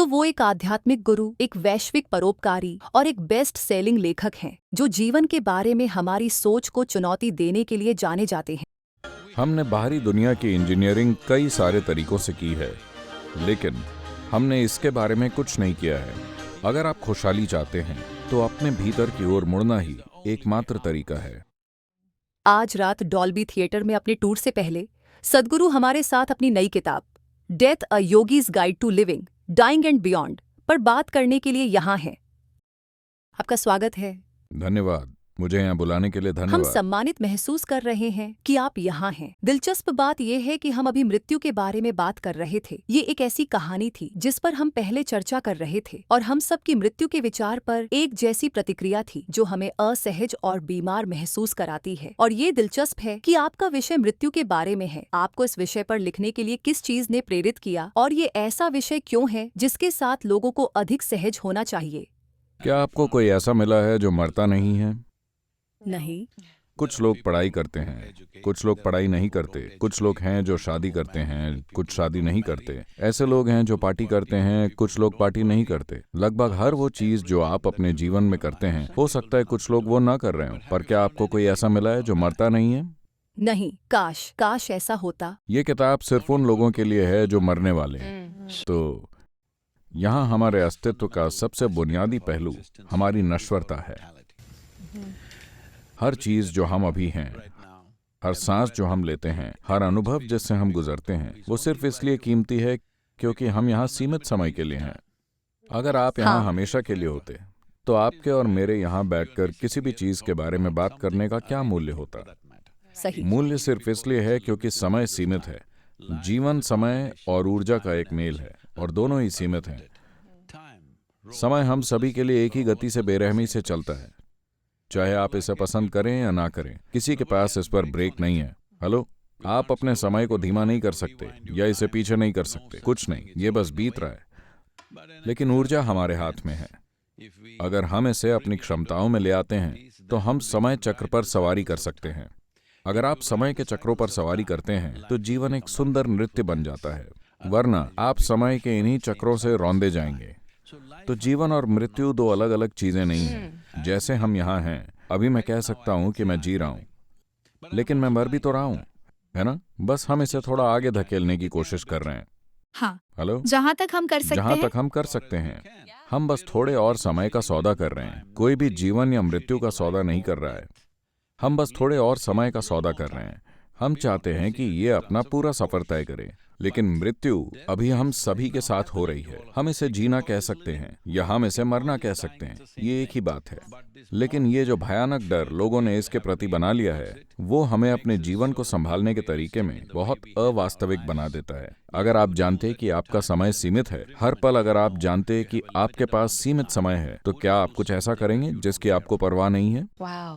वो एक आध्यात्मिक गुरु, एक वैश्विक परोपकारी और एक बेस्ट सेलिंग लेखक हैं, जो जीवन के बारे में हमारी सोच को चुनौती देने के लिए जाने जाते हैं। हमने बाहरी दुनिया की इंजीनियरिंग कई सारे तरीकों से की है, लेकिन हमने इसके बारे में कुछ नहीं किया है। अगर आप खुशहाली चाहते हैं तो अपने भीतर की ओर मुड़ना ही एकमात्र तरीका है। आज रात डॉल्बी थिएटर में अपने टूर से पहले सद्गुरु हमारे साथ अपनी नई किताब death a yogi's guide to living, dying and beyond पर बात करने के लिए यहाँ हैं। आपका स्वागत है। धन्यवाद, मुझे यहाँ बुलाने के लिए हम धन्यवाद। सम्मानित महसूस कर रहे हैं कि आप यहाँ हैं। दिलचस्प बात यह है कि हम अभी मृत्यु के बारे में बात कर रहे थे। ये एक ऐसी कहानी थी जिस पर हम पहले चर्चा कर रहे थे, और हम सब की मृत्यु के विचार पर एक जैसी प्रतिक्रिया थी जो हमें असहज और बीमार महसूस कराती है। और ये दिलचस्प है कि आपका विषय मृत्यु के बारे में है। आपको इस विषय पर लिखने के लिए किस चीज ने प्रेरित किया, और ये ऐसा विषय क्यों है जिसके साथ लोगों को अधिक सहज होना चाहिए? क्या आपको कोई ऐसा मिला है जो मरता नहीं है? नहीं। कुछ लोग पढ़ाई करते हैं, कुछ लोग पढ़ाई नहीं करते, कुछ लोग हैं जो शादी करते हैं, कुछ शादी नहीं करते। ऐसे लोग हैं जो पार्टी करते हैं, कुछ लोग पार्टी नहीं करते। लगभग हर वो चीज जो आप अपने जीवन में करते हैं, हो सकता है कुछ लोग वो ना कर रहे हो, पर क्या आपको कोई ऐसा मिला है जो मरता नहीं है? नहीं, काश ऐसा होता। ये किताब सिर्फ उन लोगों के लिए है जो मरने वाले हैं। तो यहाँ हमारे अस्तित्व का सबसे बुनियादी पहलू हमारी नश्वरता है। हर चीज जो हम अभी हैं, हर सांस जो हम लेते हैं, हर अनुभव जिससे हम गुजरते हैं, वो सिर्फ इसलिए कीमती है क्योंकि हम यहाँ सीमित समय के लिए हैं। अगर आप यहाँ हमेशा के लिए होते तो आपके और मेरे यहाँ बैठकर किसी भी चीज के बारे में बात करने का क्या मूल्य होता? सही। मूल्य सिर्फ इसलिए है क्योंकि समय सीमित है। जीवन समय और ऊर्जा का एक मेल है, और दोनों ही सीमित हैं। समय हम सभी के लिए एक ही गति से बेरहमी से चलता है, चाहे आप इसे पसंद करें या ना करें। किसी के पास इस पर ब्रेक नहीं है। हेलो, आप अपने समय को धीमा नहीं कर सकते या इसे पीछे नहीं कर सकते, कुछ नहीं, ये बस बीत रहा है। लेकिन ऊर्जा हमारे हाथ में है। अगर हम इसे अपनी क्षमताओं में ले आते हैं तो हम समय चक्र पर सवारी कर सकते हैं। अगर आप समय के चक्रों पर सवारी करते हैं तो जीवन एक सुंदर नृत्य बन जाता है, वरना आप समय के इन्हीं चक्रों से रौंदे जाएंगे। तो जीवन और मृत्यु दो अलग अलग चीजें नहीं हैं। जैसे हम यहाँ हैं, अभी मैं कह सकता हूँ कि मैं जी रहा हूँ, लेकिन मैं मर भी तो रहा हूँ, है ना? बस हम इसे थोड़ा आगे धकेलने की कोशिश कर रहे हैं। हाँ, हेलो, जहाँ तक हम कर सकते जहाँ हैं। तक हम कर सकते हैं, हम बस थोड़े और समय का सौदा कर रहे हैं। कोई भी जीवन या मृत्यु का सौदा नहीं कर रहा है, हम बस थोड़े और समय का सौदा कर रहे हैं। हम चाहते हैं कि ये अपना पूरा सफर तय करे, लेकिन मृत्यु अभी हम सभी के साथ हो रही है। हम इसे जीना कह सकते हैं या हम इसे मरना कह सकते हैं, ये एक ही बात है। लेकिन ये जो भयानक डर लोगों ने इसके प्रति बना लिया है, वो हमें अपने जीवन को संभालने के तरीके में बहुत अवास्तविक बना देता है। अगर आप जानते कि आपका समय सीमित है, हर पल अगर आप जानते कि आपके पास सीमित समय है, तो क्या आप कुछ ऐसा करेंगे जिसकी आपको परवाह नहीं है?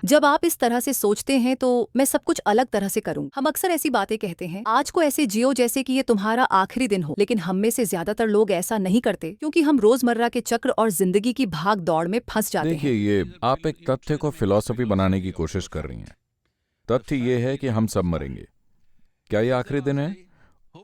जब आप इस तरह से सोचते हैं तो मैं सब कुछ अलग तरह से करूं। हम अक्सर ऐसी बातें कहते हैं, आज को ऐसे जियो जैसे कि ये तुम्हारा आखिरी दिन हो। लेकिन हम में से ज्यादातर लोग ऐसा नहीं करते, क्योंकि हम रोजमर्रा के चक्र और जिंदगी की भाग दौड़ में फंस जाते देखिए, हैं। ये आप एक तथ्य को फिलॉसफी बनाने की कोशिश कर रही हैं। तथ्य ये है कि हम सब मरेंगे। क्या ये आखिरी दिन है?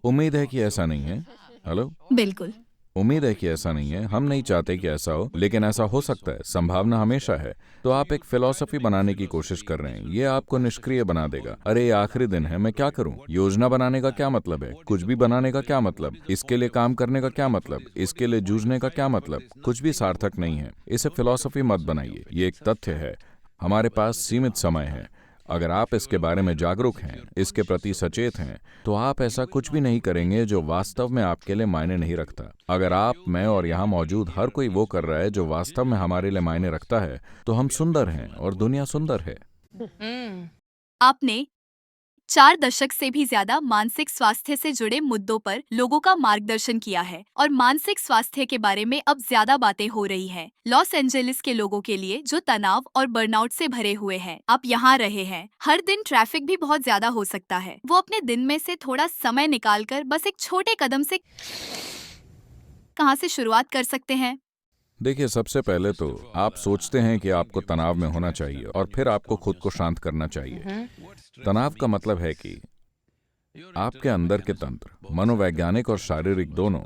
उम्मीद है कि ऐसा नहीं है। हेलो, बिल्कुल। उम्मीद है कि ऐसा नहीं है। हम नहीं चाहते कि ऐसा हो, लेकिन ऐसा हो सकता है, संभावना हमेशा है। तो आप एक फिलॉसफी बनाने की कोशिश कर रहे हैं, ये आपको निष्क्रिय बना देगा। अरे, ये आखिरी दिन है, मैं क्या करूं? योजना बनाने का क्या मतलब है? कुछ भी बनाने का क्या मतलब? इसके लिए काम करने का क्या मतलब? इसके लिए जूझने का क्या मतलब? कुछ भी सार्थक नहीं है। इसे फिलॉसफी मत बनाइए। ये एक तथ्य है, हमारे पास सीमित समय है। अगर आप इसके बारे में जागरूक हैं, इसके प्रति सचेत हैं, तो आप ऐसा कुछ भी नहीं करेंगे जो वास्तव में आपके लिए मायने नहीं रखता। अगर आप, मैं और यहाँ मौजूद हर कोई वो कर रहा है जो वास्तव में हमारे लिए मायने रखता है, तो हम सुंदर हैं और दुनिया सुंदर है। आपने 4 दशक से भी ज्यादा मानसिक स्वास्थ्य से जुड़े मुद्दों पर लोगों का मार्गदर्शन किया है, और मानसिक स्वास्थ्य के बारे में अब ज्यादा बातें हो रही हैं। लॉस एंजलिस के लोगों के लिए जो तनाव और बर्नआउट से भरे हुए हैं, आप यहाँ रहे हैं। हर दिन ट्रैफिक भी बहुत ज्यादा हो सकता है। वो अपने दिन में से थोड़ा समय निकालकर बस एक छोटे कदम से कहाँ से शुरुआत कर सकते हैं? देखिए, सबसे पहले तो आप सोचते हैं कि आपको तनाव में होना चाहिए, और फिर आपको खुद को शांत करना चाहिए। तनाव का मतलब है कि आपके अंदर के तंत्र, मनोवैज्ञानिक और शारीरिक दोनों,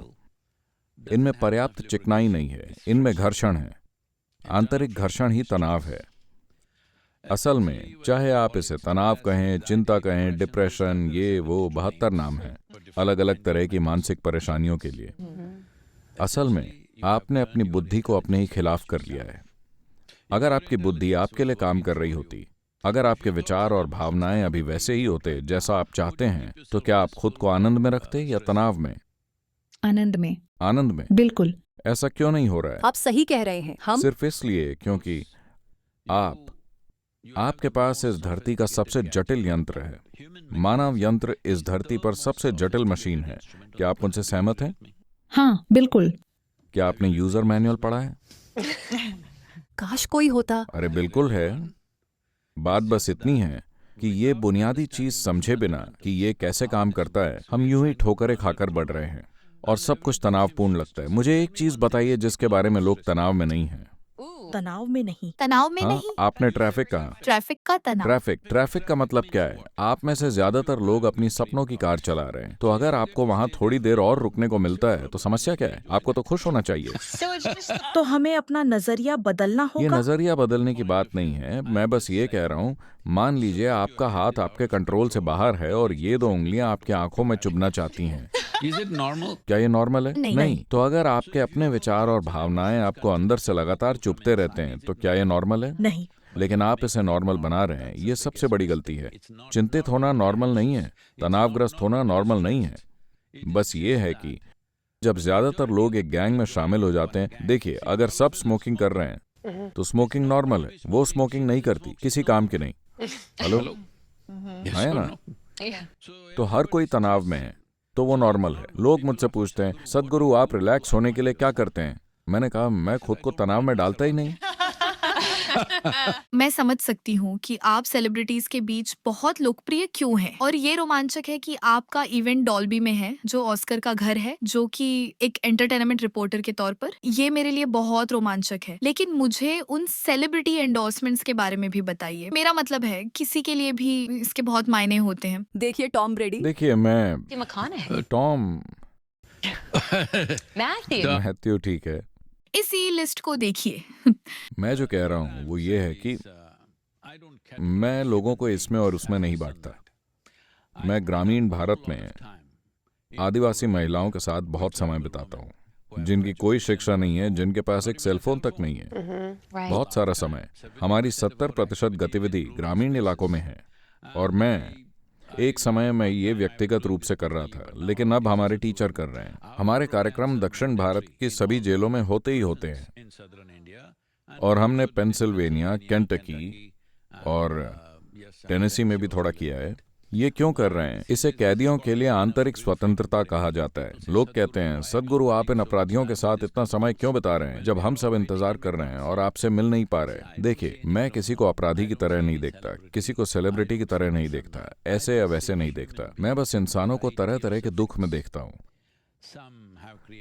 इनमें पर्याप्त चिकनाई नहीं है, इनमें घर्षण है। आंतरिक घर्षण ही तनाव है। असल में चाहे आप इसे तनाव कहें, चिंता कहें, डिप्रेशन, ये वो 72 नाम हैं अलग अलग तरह की मानसिक परेशानियों के लिए। असल में आपने अपनी बुद्धि को अपने ही खिलाफ कर लिया है। अगर आपकी बुद्धि आपके लिए काम कर रही होती, अगर आपके विचार और भावनाएं अभी वैसे ही होते जैसा आप चाहते हैं, तो क्या आप खुद को आनंद में रखते या तनाव में? आनंद में। आनंद में। बिल्कुल। ऐसा क्यों नहीं हो रहा है? आप सही कह रहे हैं। हम सिर्फ इसलिए क्योंकि आपके पास इस धरती का सबसे जटिल यंत्र है। मानव यंत्र इस धरती पर सबसे जटिल मशीन है। क्या आप मुझसे सहमत हैं? हाँ, बिल्कुल। क्या आपने यूजर मैनुअल पढ़ा है? काश कोई होता। अरे बिल्कुल है। बात बस इतनी है कि ये बुनियादी चीज समझे बिना कि ये कैसे काम करता है, हम यूं ही ठोकरें खाकर बढ़ रहे हैं और सब कुछ तनावपूर्ण लगता है। मुझे एक चीज बताइए जिसके बारे में लोग तनाव में नहीं हैं। तनाव में नहीं। तनाव में हाँ, नहीं। आपने ट्रैफिक कहा। ट्रैफिक का तनाव। ट्रैफिक का मतलब क्या है? आप में से ज्यादातर लोग अपनी सपनों की कार चला रहे हैं, तो अगर आपको वहां थोड़ी देर और रुकने को मिलता है तो समस्या क्या है? आपको तो खुश होना चाहिए। तो हमें अपना नजरिया बदलना ये होगा। नजरिया बदलने की बात नहीं है, मैं बस ये कह रहा हूँ, मान लीजिए आपका हाथ आपके कंट्रोल से बाहर है और ये 2 उंगलियां आपकी आंखों में चुभना चाहती हैं। क्या ये नॉर्मल है? नहीं। तो अगर आपके अपने विचार और भावनाएं आपको अंदर से लगातार चुभते रहते हैं तो क्या ये नॉर्मल है? नहीं। लेकिन आप इसे नॉर्मल बना रहे हैं। ये सबसे बड़ी गलती है। चिंतित होना नॉर्मल नहीं है, तनावग्रस्त होना नॉर्मल नहीं है। बस ये है कि जब ज्यादातर लोग एक गैंग में शामिल हो जाते हैं, देखिए अगर सब स्मोकिंग कर रहे हैं तो स्मोकिंग नॉर्मल है। वो स्मोकिंग नहीं करती, किसी काम की नहीं। हेलो, है ना? तो हर कोई तनाव में है तो वो नॉर्मल है। लोग मुझसे पूछते हैं, सदगुरु आप रिलैक्स होने के लिए क्या करते हैं? मैंने कहा मैं खुद को तनाव में डालता ही नहीं। मैं समझ सकती हूँ कि आप सेलिब्रिटीज के बीच बहुत लोकप्रिय क्यों हैं, और ये रोमांचक है कि आपका इवेंट डॉल्बी में है, जो ऑस्कर का घर है, जो कि एक एंटरटेनमेंट रिपोर्टर के तौर पर ये मेरे लिए बहुत रोमांचक है। लेकिन मुझे उन सेलिब्रिटी एंडोर्समेंट्स के बारे में भी बताइए। मेरा मतलब है किसी के लिए भी इसके बहुत मायने होते हैं। देखिए टॉम ब्रेडी। देखिए मैं टॉम मैथ्यू ठीक है। इसी लिस्ट को देखिए। मैं जो कह रहा हूँ वो ये है कि मैं लोगों को इसमें और उसमें नहीं बांटता। मैं ग्रामीण भारत में आदिवासी महिलाओं के साथ बहुत समय बिताता हूँ, जिनकी कोई शिक्षा नहीं है, जिनके पास एक सेलफोन तक नहीं है। बहुत सारा समय, हमारी 70% गतिविधि ग्रामीण इलाकों में है। और मैं एक समय में ये व्यक्तिगत रूप से कर रहा था, लेकिन अब हमारे टीचर कर रहे हैं। हमारे कार्यक्रम दक्षिण भारत की सभी जेलों में होते ही होते हैं, और हमने पेंसिल्वेनिया, केंटकी और टेनेसी में भी थोड़ा किया है। ये क्यों कर रहे हैं? इसे कैदियों के लिए आंतरिक स्वतंत्रता कहा जाता है। लोग कहते हैं, सदगुरु आप इन अपराधियों के साथ इतना समय क्यों बिता रहे हैं जब हम सब इंतजार कर रहे हैं और आपसे मिल नहीं पा रहे? देखिए, मैं किसी को अपराधी की तरह नहीं देखता, किसी को सेलिब्रिटी की तरह नहीं देखता, ऐसे या वैसे नहीं देखता। मैं बस इंसानों को तरह तरह के दुख में देखता हूँ।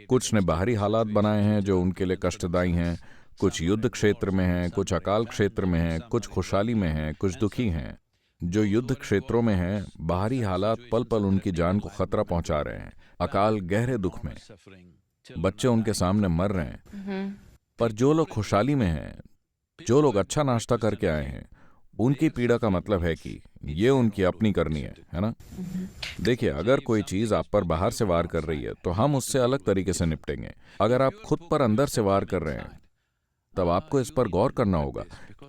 कुछ ने बाहरी हालात बनाए हैं जो उनके लिए कष्टदायी हैं, कुछ युद्ध क्षेत्र में हैं, कुछ अकाल क्षेत्र में हैं, कुछ खुशहाली में हैं, कुछ दुखी हैं। जो युद्ध क्षेत्रों में हैं, बाहरी हालात पल पल उनकी जान को खतरा पहुंचा रहे हैं। अकाल गहरे दुख में, बच्चे उनके सामने मर रहे हैं। पर जो लोग खुशहाली में हैं, जो लोग अच्छा नाश्ता करके आए हैं, उनकी पीड़ा का मतलब है कि ये उनकी अपनी करनी है ना? देखिए, अगर कोई चीज आप पर बाहर से वार कर रही है तो हम उससे अलग तरीके से निपटेंगे। अगर आप खुद पर अंदर से वार कर रहे हैं, तब आपको इस पर गौर करना होगा,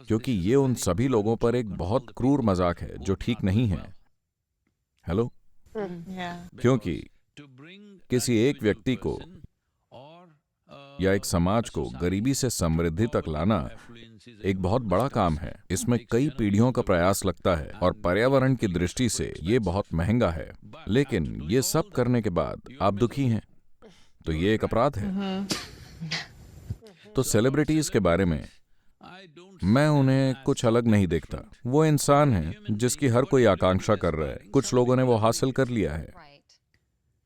क्योंकि ये उन सभी लोगों पर एक बहुत क्रूर मजाक है जो ठीक नहीं है। हेलो? क्योंकि किसी एक व्यक्ति को या एक समाज को गरीबी से समृद्धि तक लाना एक बहुत बड़ा काम है। इसमें कई पीढ़ियों का प्रयास लगता है और पर्यावरण की दृष्टि से ये बहुत महंगा है। लेकिन ये सब करने के बाद आप दुखी हैं, तो ये एक अपराध है। तो सेलिब्रिटीज के बारे में मैं उन्हें कुछ अलग नहीं देखता। वो इंसान हैं जिसकी हर कोई आकांक्षा कर रहा है। कुछ लोगों ने वो हासिल कर लिया है,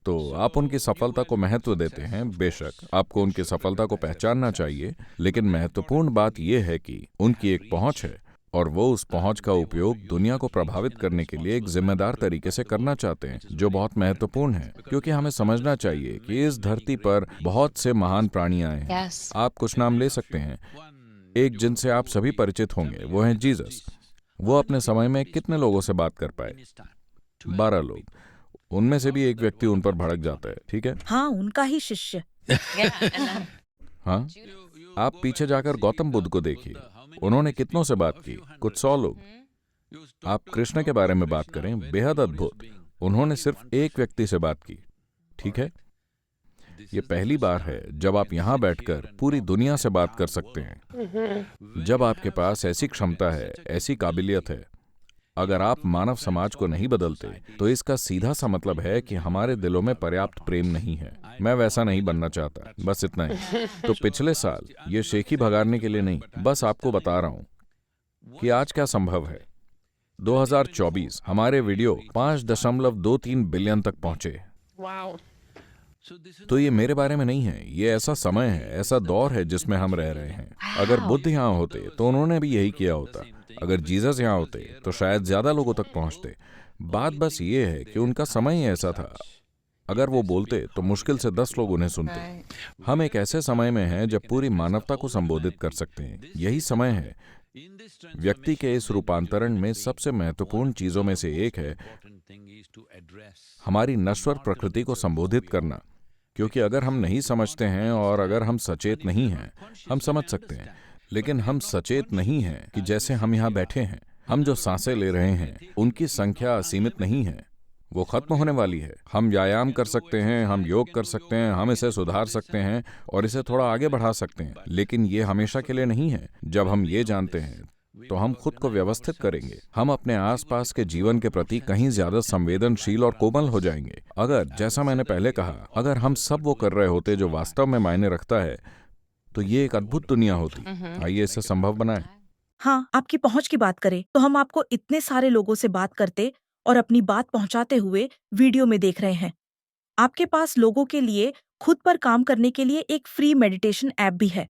तो आप उनकी सफलता को महत्व देते हैं। बेशक आपको उनकी सफलता को पहचानना चाहिए, लेकिन महत्वपूर्ण बात यह है कि उनकी एक पहुंच है और वो उस पहुंच का उपयोग दुनिया को प्रभावित करने के लिए एक जिम्मेदार तरीके से करना चाहते हैं, जो बहुत महत्वपूर्ण है, क्योंकि हमें समझना चाहिए कि इस धरती पर बहुत से महान प्राणी आए हैं। आप कुछ नाम ले सकते हैं। एक जिनसे आप सभी परिचित होंगे वो हैं जीसस। वो अपने समय में कितने लोगों से बात कर पाए? 12 लोग। उनमें से भी एक व्यक्ति उन पर भड़क जाता है, ठीक है? हाँ, उनका ही शिष्य। हाँ, आप पीछे जाकर गौतम बुद्ध को देखिए, उन्होंने कितनों से बात की? कुछ 100 लोग। आप कृष्ण के बारे में बात करें, बेहद अद्भुत, उन्होंने सिर्फ एक व्यक्ति से बात की, ठीक है? ये पहली बार है जब आप यहां बैठकर पूरी दुनिया से बात कर सकते हैं, जब आपके पास ऐसी क्षमता है, ऐसी काबिलियत है। अगर आप मानव समाज को नहीं बदलते तो इसका सीधा सा मतलब है कि हमारे दिलों में पर्याप्त प्रेम नहीं है। मैं वैसा नहीं बनना चाहता, बस इतना ही। तो पिछले साल, ये शेखी भगाड़ने के लिए नहीं, बस आपको बता रहा हूं कि आज क्या संभव है। 2024 हमारे वीडियो 5.23 बिलियन तक पहुंचे। तो ये मेरे बारे में नहीं है, ये ऐसा समय है, ऐसा दौर है जिसमें हम रह रहे हैं। अगर बुद्ध यहाँ होते तो उन्होंने भी यही किया होता। अगर जीसस यहाँ होते तो शायद ज्यादा लोगों तक पहुंचते। बात बस ये है कि उनका समय ही ऐसा था। अगर वो बोलते तो मुश्किल से 10 लोग उन्हें सुनते। हम एक ऐसे समय में हैं जब पूरी मानवता को संबोधित कर सकते हैं। यही समय है। व्यक्ति के इस रूपांतरण में सबसे महत्वपूर्ण चीजों में से एक है हमारी नश्वर प्रकृति को संबोधित करना। क्योंकि अगर हम नहीं समझते हैं और अगर हम सचेत नहीं हैं, हम समझ सकते हैं, लेकिन हम सचेत नहीं हैं कि जैसे हम यहाँ बैठे हैं, हम जो सांसें ले रहे हैं उनकी संख्या असीमित नहीं है, वो खत्म होने वाली है। हम व्यायाम कर सकते हैं, हम योग कर सकते हैं, हम इसे सुधार सकते हैं और इसे थोड़ा आगे बढ़ा सकते हैं, लेकिन ये हमेशा के लिए नहीं है। जब हम ये जानते हैं तो हम खुद को व्यवस्थित करेंगे। हम अपने आसपास के जीवन के प्रति कहीं ज्यादा संवेदनशील और कोमल हो जाएंगे। अगर, जैसा मैंने पहले कहा, अगर हम सब वो कर रहे होते जो वास्तव में मायने रखता है, तो ये एक अद्भुत दुनिया होती। आइए इसे संभव बनाएं। हाँ, आपकी पहुंच की बात करें तो हम आपको इतने सारे लोगों से बात करते और अपनी बात पहुंचाते हुए वीडियो में देख रहे हैं। आपके पास लोगों के लिए खुद पर काम करने के लिए एक फ्री मेडिटेशन ऐप भी है।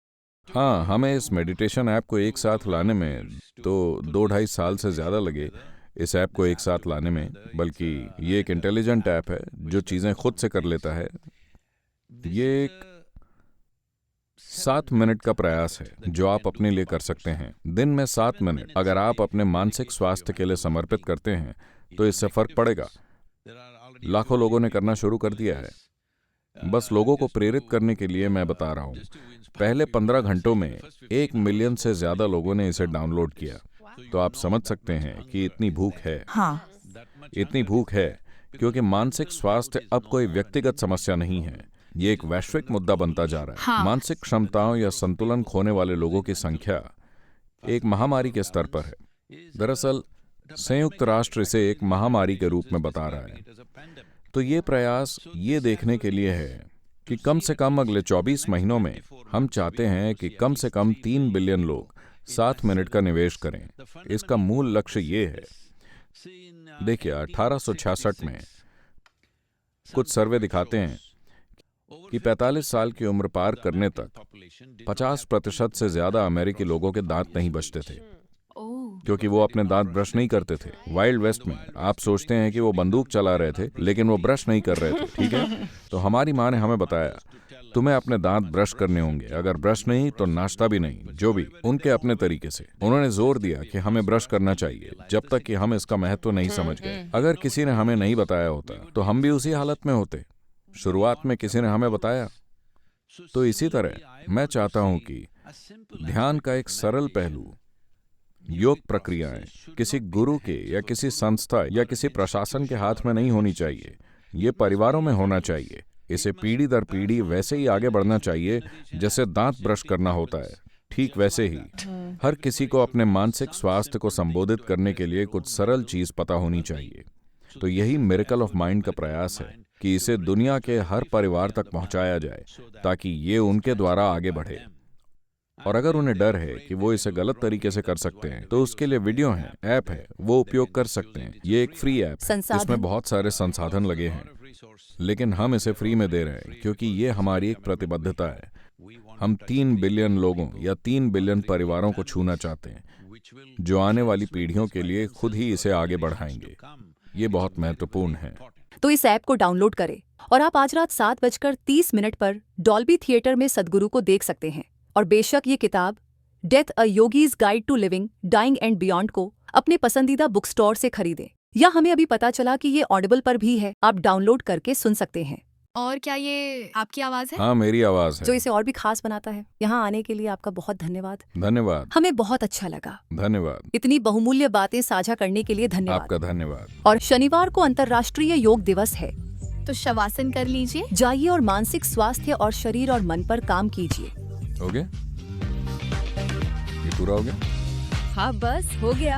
हाँ, हमें इस मेडिटेशन ऐप को एक साथ लाने में तो 2-2.5 साल से ज्यादा लगे इस ऐप को एक साथ लाने में, बल्कि ये एक इंटेलिजेंट ऐप है जो चीजें खुद से कर लेता है। ये एक 7 मिनट का प्रयास है जो आप अपने लिए कर सकते हैं। दिन में 7 मिनट अगर आप अपने मानसिक स्वास्थ्य के लिए समर्पित करते हैं तो इससे फर्क पड़ेगा। लाखों लोगों ने करना शुरू कर दिया है। बस लोगों को प्रेरित करने के लिए मैं बता रहा हूँ। पहले 15 घंटों में 1 मिलियन से ज्यादा लोगों ने इसे डाउनलोड किया। तो आप समझ सकते हैं कि इतनी भूख है। हाँ, इतनी भूख है क्योंकि मानसिक स्वास्थ्य अब कोई व्यक्तिगत समस्या नहीं है, ये एक वैश्विक मुद्दा बनता जा रहा है। हाँ। मानसिक क्षमताओं या संतुलन खोने वाले लोगों की संख्या एक महामारी के स्तर पर है। दरअसल संयुक्त राष्ट्र इसे एक महामारी के रूप में बता रहा है। तो ये प्रयास ये देखने के लिए है कि कम से कम अगले 24 महीनों में हम चाहते हैं कि कम से कम 3 बिलियन लोग 7 मिनट का निवेश करें। इसका मूल लक्ष्य ये है। देखिए, 1866 में कुछ सर्वे दिखाते हैं कि 45 साल की उम्र पार करने तक 50% से ज्यादा अमेरिकी लोगों के दांत नहीं बचते थे, क्योंकि वो अपने दांत ब्रश नहीं करते थे। वाइल्ड वेस्ट में आप सोचते हैं कि वो बंदूक चला रहे थे, लेकिन वो ब्रश नहीं कर रहे थे, ठीक है? तो हमारी माँ ने हमें बताया, तुम्हें अपने दांत ब्रश करने होंगे, अगर ब्रश नहीं तो नाश्ता भी नहीं, जो भी, उनके अपने तरीके से। उन्होंने जोर दिया कि हमें ब्रश करना चाहिए जब तक कि हम इसका महत्व नहीं समझ गए। अगर किसी ने हमें नहीं बताया होता तो हम भी उसी हालत में होते। शुरुआत में किसी ने हमें बताया। तो इसी तरह मैं चाहता हूं कि ध्यान का एक सरल पहलू, योग प्रक्रियाएं किसी गुरु के या किसी संस्था या किसी प्रशासन के हाथ में नहीं होनी चाहिए। ये परिवारों में होना चाहिए। इसे पीढ़ी दर पीढ़ी वैसे ही आगे बढ़ना चाहिए जैसे दांत ब्रश करना होता है। ठीक वैसे ही हर किसी को अपने मानसिक स्वास्थ्य को संबोधित करने के लिए कुछ सरल चीज पता होनी चाहिए। तो यही मिरेकल ऑफ माइंड का प्रयास है कि इसे दुनिया के हर परिवार तक पहुंचाया जाए ताकि ये उनके द्वारा आगे बढ़े। और अगर उन्हें डर है कि वो इसे गलत तरीके से कर सकते हैं तो उसके लिए वीडियो है, ऐप है, वो उपयोग कर सकते हैं। ये एक फ्री ऐप है, इसमें बहुत सारे संसाधन लगे हैं, लेकिन हम इसे फ्री में दे रहे हैं क्योंकि ये हमारी एक प्रतिबद्धता है। हम 3 बिलियन लोगों या 3 बिलियन परिवारों को छूना चाहते हैं। जो आने वाली पीढ़ियों के लिए खुद ही इसे आगे बढ़ाएंगे। ये बहुत महत्वपूर्ण है। तो इस ऐप को डाउनलोड करें और आप आज रात 7:30 पर डॉल्बी थिएटर में सद्गुरु को देख सकते हैं। और बेशक ये किताब death a yogi's guide to living, dying and beyond को अपने पसंदीदा बुक स्टोर से खरीदें। या हमें अभी पता चला कि ये ऑडिबल पर भी है, आप डाउनलोड करके सुन सकते हैं। और क्या ये आपकी आवाज है? हाँ, मेरी आवाज जो है। इसे और भी खास बनाता है। यहाँ आने के लिए आपका बहुत धन्यवाद। धन्यवाद। हमें बहुत अच्छा लगा। धन्यवाद। इतनी बहुमूल्य बातें साझा करने के लिए धन्यवाद। आपका धन्यवाद। और शनिवार को अंतर्राष्ट्रीय योग दिवस है। तो शवासन कर लीजिए। जाइए और मानसिक स्वास्थ्य और शरीर और मन पर काम कीजिए। हो गया? ये पूरा हो गया? हाँ, बस हो गया।